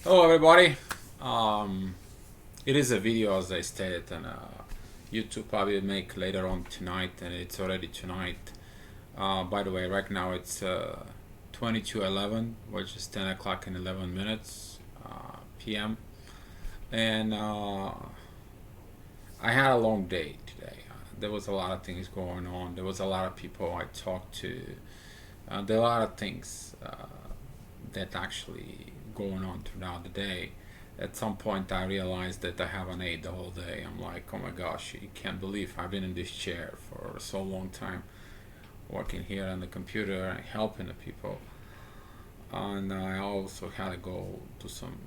Hello everybody. It is a video as I stated, and YouTube probably will make later on tonight, and it's already tonight. By the way, right now it's 22:11, which is 10 o'clock and 11 minutes p.m. And I had a long day today. There was a lot of things going on. There was a lot of people I talked to. There are a lot of things that actually going on throughout the day. At some point, I realized that I haven't ate the whole day. I'm like, oh my gosh, you can't believe I've been in this chair for so long time, working here on the computer and helping the people. And I also had to go do some,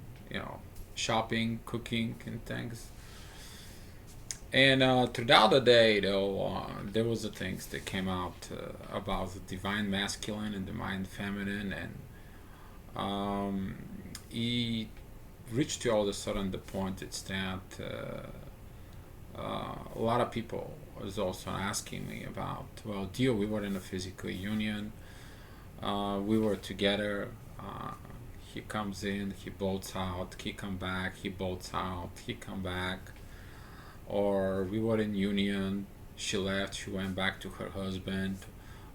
shopping, cooking, and things. And throughout the day, though, there was the things that came out about the divine masculine and divine feminine, and he reached to all of a sudden the point it's that a lot of people was also asking me about, well, Dio, we were in a physical union, we were together. He comes in, he bolts out, he come back, he bolts out, he come back. Or we were in union, she left, she went back to her husband.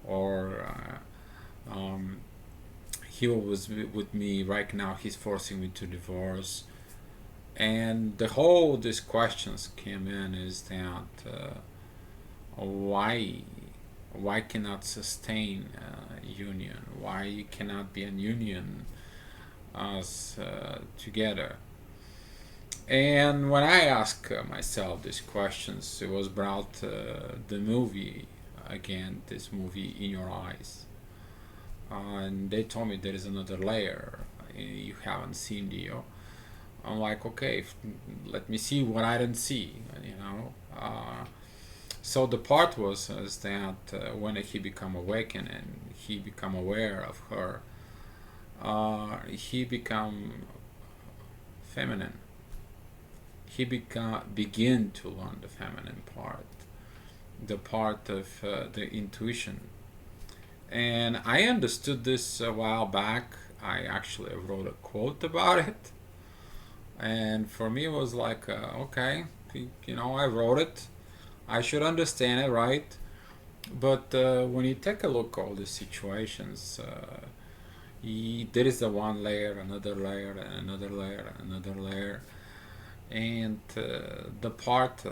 Or he was with me right now, he's forcing me to divorce. And the whole these questions came in is that why why cannot sustain a union, why you cannot be in union as together. And when I ask myself these questions, it was brought the movie again, this movie In Your Eyes. And they told me there is another layer you haven't seen, Dio. I'm like, okay, let me see what I didn't see, you know. So the part was is that when he become awakened and he become aware of her, he become feminine. He begin to learn the feminine part, the part of the intuition. And I understood this a while back. I actually wrote a quote about it, and for me it was like, okay, I wrote it. I should understand it, right? But when you take a look at all these situations, there is a one layer, another layer, another layer, another layer, and the part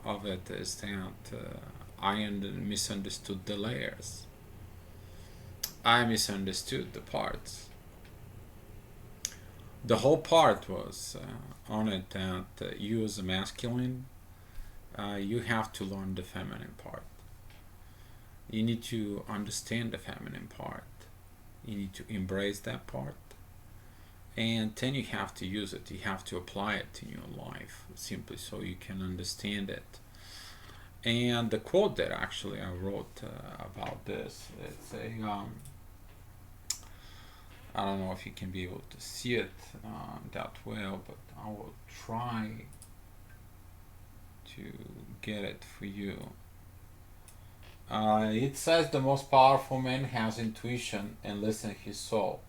of it is that I misunderstood the layers. I misunderstood the parts. The whole part was on it that you as a masculine, you have to learn the feminine part. You need to understand the feminine part. You need to embrace that part. And then you have to use it. You have to apply it in your life simply so you can understand it. And the quote that actually I wrote about this, it's a I don't know if you can be able to see it that well, but I will try to get it for you. It says the most powerful man has intuition and listens his soul.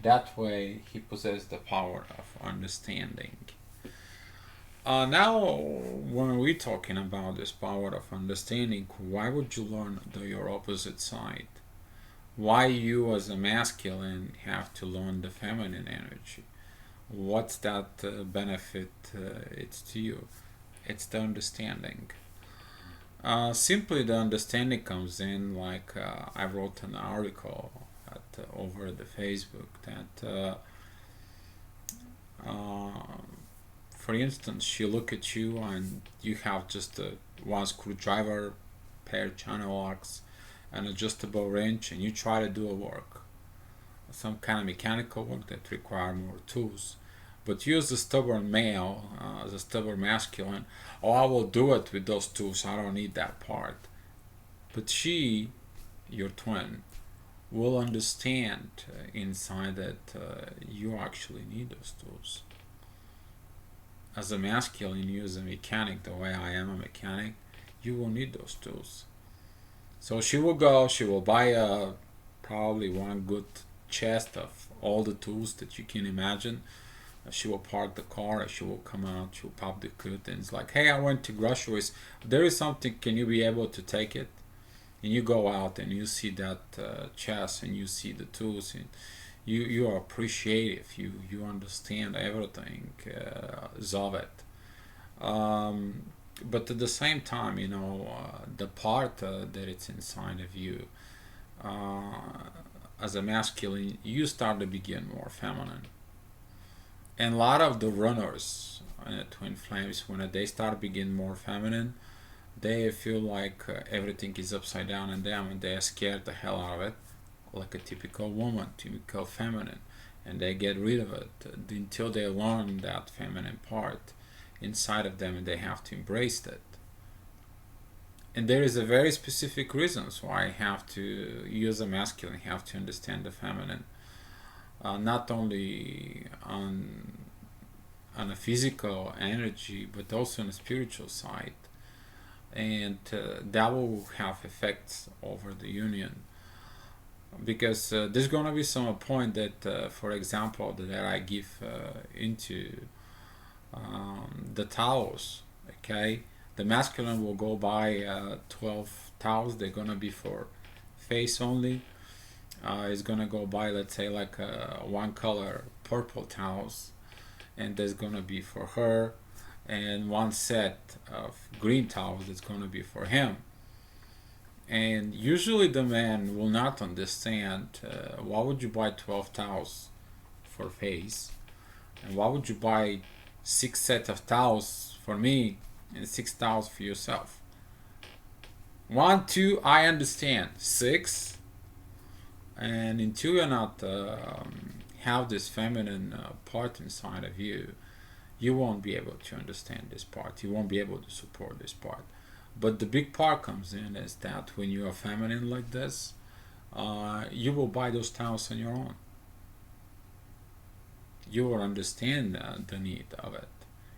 That way he possesses the power of understanding. Now, when we're talking about this power of understanding, why would you learn your opposite side? Why you as a masculine have to learn the feminine energy? What's that benefit it's to you? It's the understanding. Simply the understanding comes in, like I wrote an article over the Facebook that for instance, she look at you and you have just a one screwdriver, pair channel locks, an adjustable wrench, and you try to do a work, some kind of mechanical work that require more tools. But you as a stubborn male, as a stubborn masculine, oh, I will do it with those tools. I don't need that part. But she, your twin, will understand inside that you actually need those tools. As a masculine, you as a mechanic, the way I am a mechanic, you will need those tools. So she will go, she will buy probably one good chest of all the tools that you can imagine, She will park the car, she will come out, she will pop the curtains, like, hey, I went to groceries. There is something, can you be able to take it? And you go out and you see that chest and you see the tools, and you are appreciative, you understand everything of it. But at the same time, the part that it's inside of you, uh, as a masculine, you start to begin more feminine. And a lot of the runners in the twin flames, when they start begin more feminine, they feel like everything is upside down in them, and they are scared the hell out of it, like a typical woman, typical feminine, and they get rid of it until they learn that feminine part inside of them, and they have to embrace it. And there is a very specific reasons why I have to use a masculine, have to understand the feminine, not only on a physical energy, but also on a spiritual side, and that will have effects over the union. Because there's gonna be some point that, for example, that I give into the Taos, okay? The masculine will go by 12 Taos. They're gonna be for face only. It's gonna go by, let's say, like one color purple Taos, and there's gonna be for her, and one set of green towels that's gonna be for him. And usually the man will not understand why would you buy 12 towels for face, and why would you buy 6 sets of towels for me and 6 towels for yourself. 1, 2, I understand. 6, and until you're not have this feminine part inside of you, you won't be able to understand this part. You won't be able to support this part. But the big part comes in is that when you are feminine like this, you will buy those towels on your own. You will understand the need of it.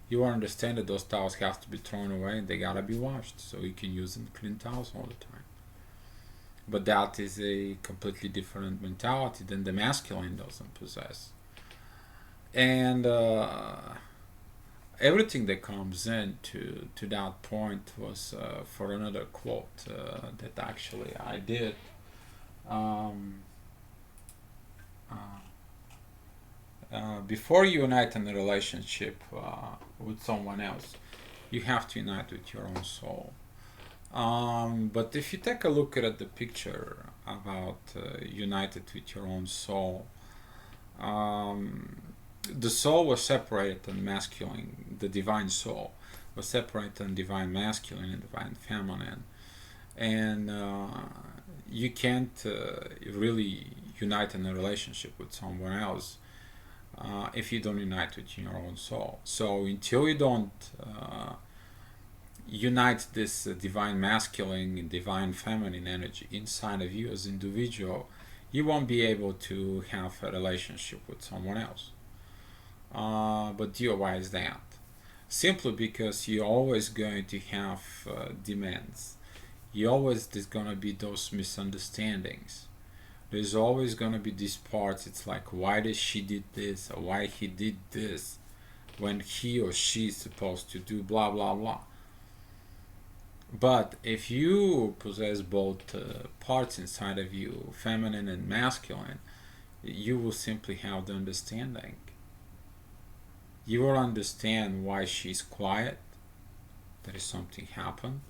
You will understand that those towels have to be thrown away and they gotta be washed, so you can use them clean towels all the time. But that is a completely different mentality than the masculine doesn't possess. And everything that comes in to that point was for another quote that actually I did. Um, Before you unite in a relationship with someone else, you have to unite with your own soul. But if you take a look at the picture about united with your own soul, um, the soul was separated in masculine, the divine soul was separated in divine masculine and divine feminine. And you can't really unite in a relationship with someone else if you don't unite with your own soul. So until you don't unite this divine masculine and divine feminine energy inside of you as individual, you won't be able to have a relationship with someone else. But why is that? Simply because you're always going to have demands. You always there's gonna be those misunderstandings. There's always gonna be these parts. It's like, why did she did this or why he did this when he or she is supposed to do blah blah blah. But if you possess both parts inside of you, feminine and masculine, you will simply have the understanding. You will understand why she's quiet. There is something happened,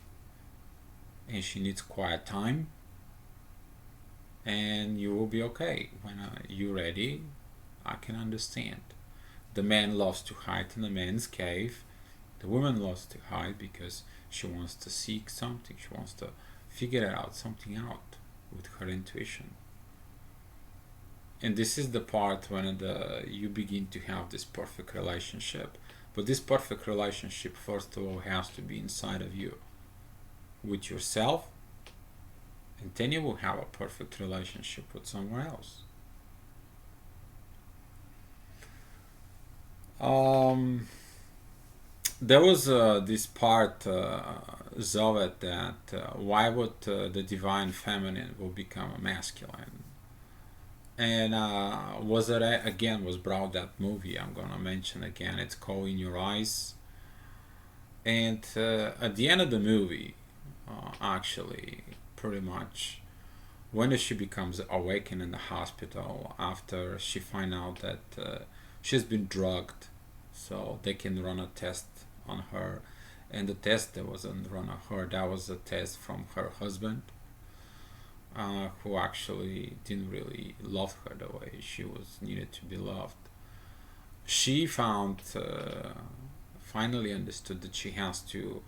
and she needs quiet time. And you will be okay. When you're ready, I can understand. The man loves to hide in the man's cave. The woman loves to hide because she wants to seek something. She wants to figure out something out with her intuition. And this is the part when you begin to have this perfect relationship. But this perfect relationship, first of all, has to be inside of you, with yourself, and then you will have a perfect relationship with someone else. There was this part, Zovet, that why would the divine feminine will become a masculine? And was it again was brought that movie I'm gonna mention again. It's called In Your Eyes. And at the end of the movie, actually, pretty much when she becomes awakened in the hospital after she find out that she's been drugged, so they can run a test on her, and the test that wasn't run on her, that was a test from her husband, who actually didn't really love her the way she was needed to be loved. She found finally understood that she has to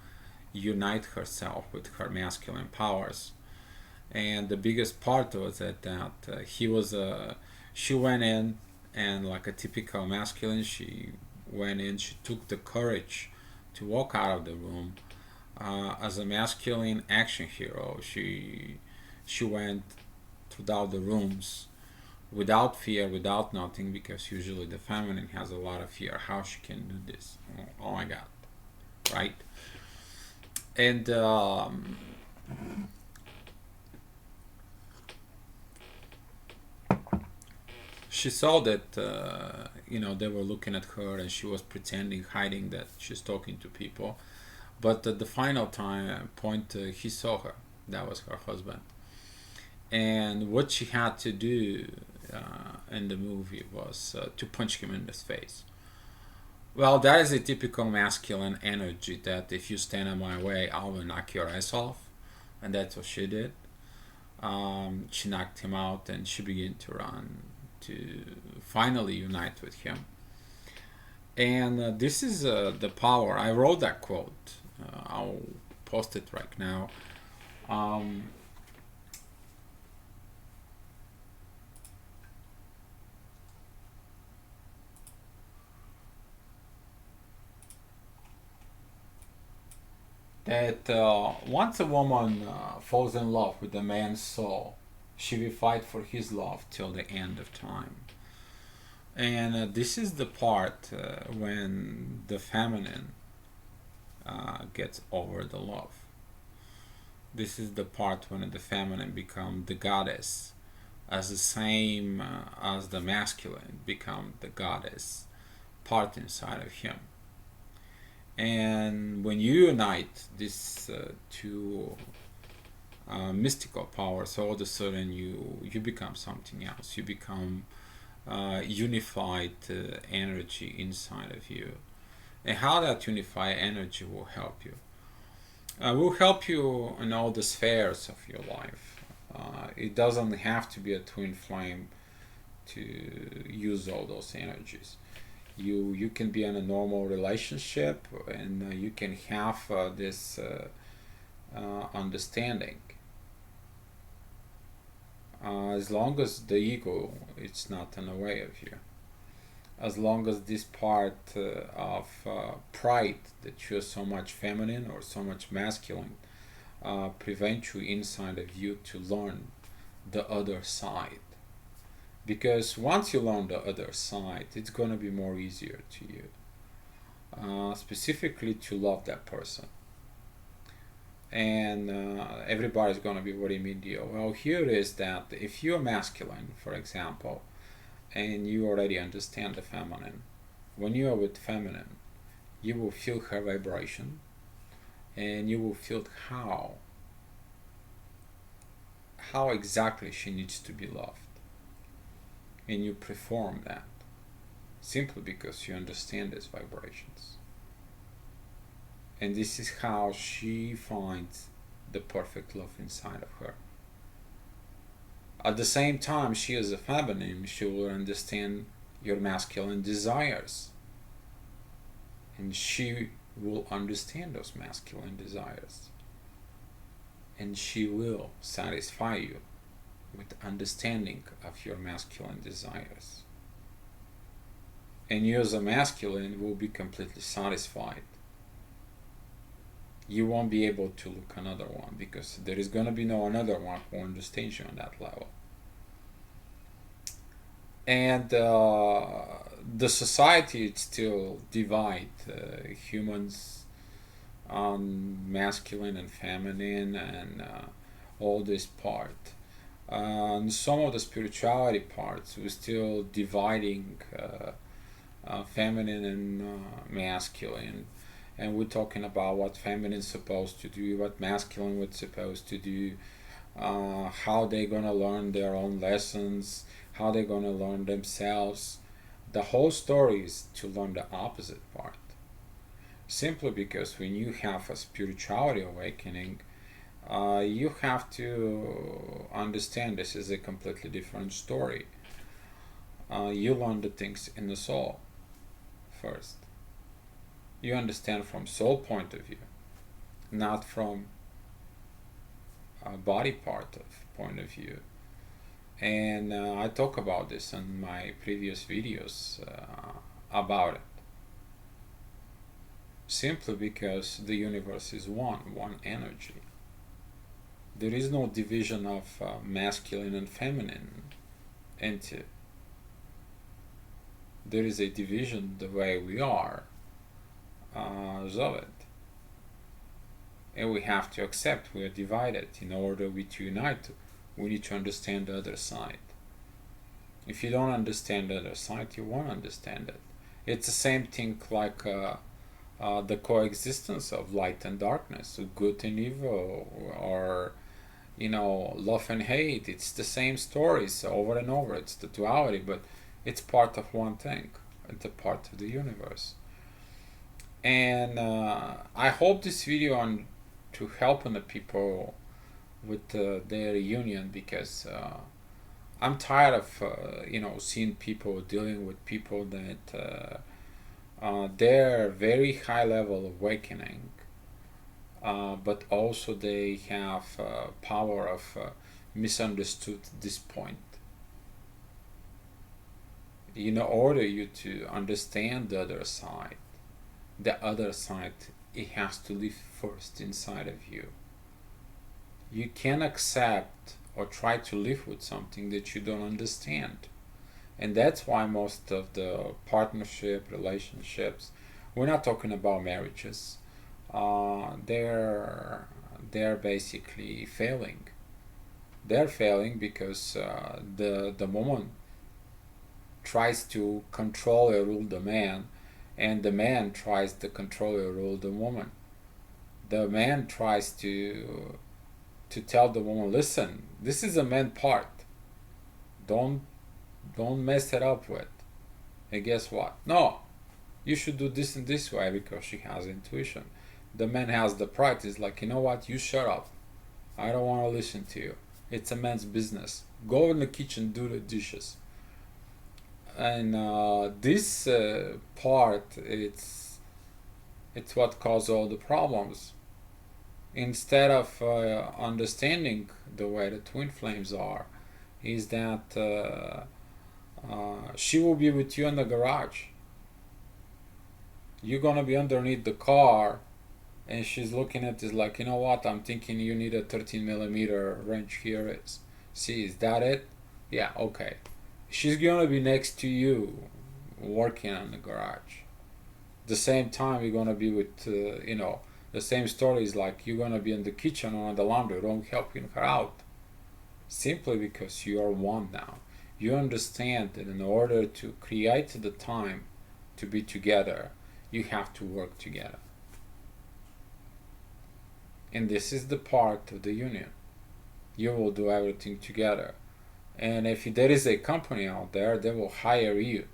unite herself with her masculine powers, and the biggest part was that he was she went in, and like a typical masculine, she went in, she took the courage to walk out of the room as a masculine action hero. She went throughout the rooms without fear, without nothing, because usually the feminine has a lot of fear. How she can do this? Oh my God, right? And she saw that they were looking at her, and she was pretending, hiding that she's talking to people. But at the final time point, he saw her. That was her husband, and what she had to do in the movie was to punch him in the face. Well, that is a typical masculine energy that if you stand in my way, I will knock your ass off. And that's what she did. She knocked him out, and she began to run to finally unite with him. And this is the power. I wrote that quote. I'll post it right now. Um, that once a woman falls in love with a man's soul, she will fight for his love till the end of time. And this is the part when the feminine gets over the love. This is the part when the feminine becomes the goddess, as the same as the masculine become the goddess part inside of him. And when you unite these two mystical powers, all of a sudden you become something else. You become unified energy inside of you. And how that unified energy will help you? Will help you in all the spheres of your life. It doesn't have to be a twin flame to use all those energies. You can be in a normal relationship, and you can have this understanding, as long as the ego it's not in the way of you, as long as this part of pride that you're so much feminine or so much masculine prevent you inside of you to learn the other side. Because once you learn the other side, it's going to be more easier to you, specifically to love that person. And everybody's going to be very medial. Well, here is that if you're masculine, for example, and you already understand the feminine, when you are with feminine, you will feel her vibration, and you will feel how exactly she needs to be loved, and you perform that simply because you understand these vibrations. And this is how she finds the perfect love inside of her. At the same time, she is a feminine, she will understand your masculine desires, and she will understand those masculine desires, and she will satisfy you with understanding of your masculine desires. And you as a masculine will be completely satisfied. You won't be able to look another one, because there is going to be no another one who understands you on that level. And the society still divide humans on masculine and feminine, and all this part. And some of the spirituality parts, we're still dividing feminine and masculine, and we're talking about what feminine is supposed to do, what masculine was supposed to do, how they're gonna learn their own lessons, how they're gonna learn themselves. The whole story is to learn the opposite part. Simply because when you have a spirituality awakening, you have to understand this is a completely different story. You learn the things in the soul first. You understand from soul point of view, not from a body part of point of view. And I talk about this in my previous videos about it. Simply because the universe is one energy. There is no division of masculine and feminine into. There is a division the way we are of it. And we have to accept we are divided. In order to unite, we need to understand the other side. If you don't understand the other side, you won't understand it. It's the same thing like the coexistence of light and darkness, good and evil, or love and hate. It's the same stories over and over. It's the duality, but it's part of one thing. It's a part of the universe. And I hope this video on to help the people with their union, because I'm tired of seeing people dealing with people that they're very high level awakening, but also they have power of misunderstood this point. In order you to understand the other side, it has to live first inside of you. You can't accept or try to live with something that you don't understand. And that's why most of the partnership relationships, we're not talking about marriages, they're basically failing. They're failing because the woman tries to control or rule the man, and the man tries to control or rule the woman. The man tries to tell the woman, listen, this is a man part. Don't mess it up with. And guess what? No, you should do this in this way because she has intuition. The man has the pride. He's like, you know what? You shut up. I don't want to listen to you. It's a man's business. Go in the kitchen, do the dishes. And this part, it's what causes all the problems. Instead of understanding the way the twin flames are, is that she will be with you in the garage. You're gonna be underneath the car, and she's looking at this like, you know what? I'm thinking you need a 13mm wrench. Here is. See, is that it? Yeah, okay. She's gonna be next to you, working on the garage. The same time you're gonna be with, the same story is like you're gonna be in the kitchen or in the laundry room helping her out. Simply because you are one now. You understand that in order to create the time to be together, you have to work together. And this is the part of the union. You will do everything together. And if there is a company out there, they will hire you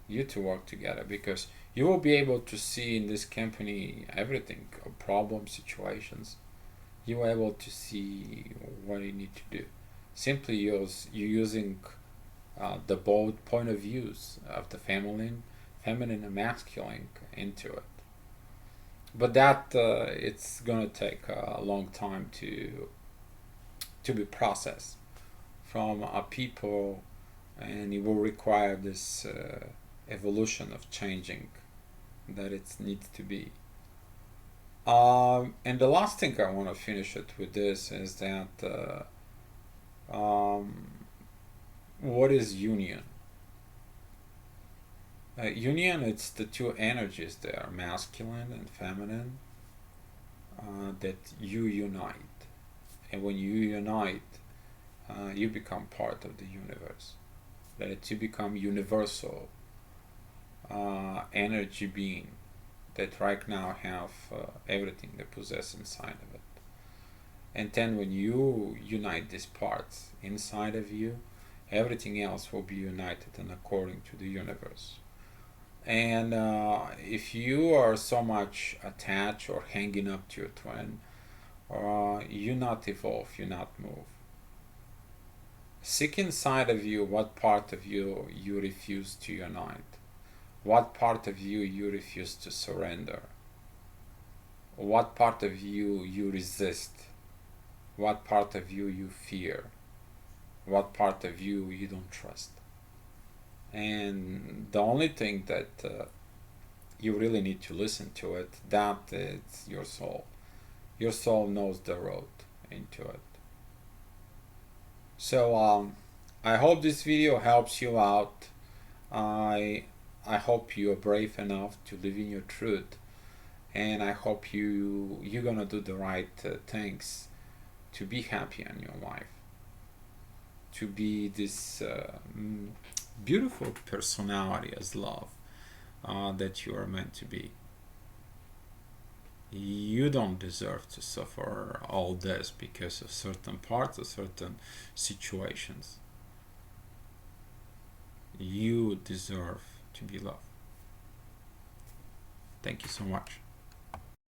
to work together, because you will be able to see in this company everything, problem situations. You will be able to see what you need to do. Simply you're using the both point of views of the feminine and masculine into it. But that it's gonna take a long time to be processed from people, and it will require this evolution of changing that it needs to be. And the last thing I want to finish it with this is that what is union? Union, it's the two energies there, masculine and feminine, that you unite. And when you unite, you become part of the universe. That you become universal energy being that right now have everything they possess inside of it. And then when you unite these parts inside of you, everything else will be united and according to the universe. And if you are so much attached or hanging up to your twin, you not evolve, you not move. Seek inside of you what part of you you refuse to unite, what part of you you refuse to surrender, what part of you you resist, what part of you you fear, what part of you you don't trust. And the only thing that you really need to listen to it, that is your soul. Your soul knows the road into it. So I hope this video helps you out. I hope you are brave enough to live in your truth, and I hope you're gonna do the right things to be happy in your life, to be this beautiful personality as love that you are meant to be. You don't deserve to suffer all this because of certain parts or certain situations. You deserve to be loved. Thank you so much.